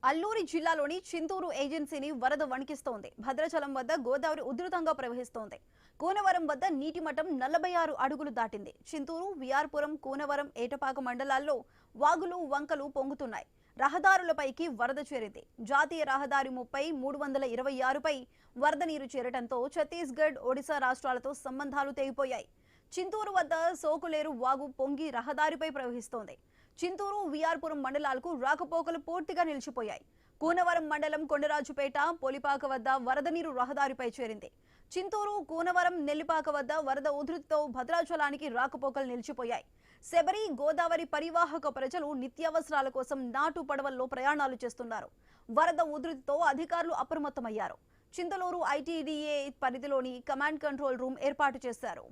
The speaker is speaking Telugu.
అల్లూరి జిల్లాలోని చింతూరు ఏజెన్సీని వరద వణికిస్తోంది. భద్రాచలం వద్ద గోదావరి ఉధృతంగా ప్రవహిస్తోంది. కూనవరం వద్ద నీటి మట్టం 46 అడుగులు దాటింది. చింతూరు, విఆర్పురం, కూనవరం, ఏటపాక మండలాల్లో వాగులు, వంకలు పొంగుతున్నాయి. రహదారులపైకి వరద చేరింది. జాతీయ రహదారి 326పై వరద నీరు చేరటంతో ఛత్తీస్గఢ్, ఒడిశా రాష్ట్రాలతో సంబంధాలు తెగిపోయాయి. చింతూరు వద్ద సోకులేరు వాగు పొంగి రహదారిపై ప్రవహిస్తోంది. చింతూరు, విఆర్పురం మండలాలకు రాకపోకలు పూర్తిగా నిలిచిపోయాయి. కూనవరం మండలం కొండరాజుపేట, పొలిపాక వద్ద వరద నీరు రహదారిపై చేరింది. చింతూరు, కూనవరం, నెల్లిపాక వద్ద వరద ఉధృతితో భద్రాచలానికి రాకపోకలు నిలిచిపోయాయి. శబరి, గోదావరి పరివాహక ప్రజలు నిత్యావసరాల కోసం నాటు పడవల్లో ప్రయాణాలు చేస్తున్నారు. వరద ఉధృతితో అధికారులు అప్రమత్తమయ్యారు. చింతలూరు ఐటీడీఏ పరిధిలోని కమాండ్ కంట్రోల్ రూమ్ ఏర్పాటు చేశారు.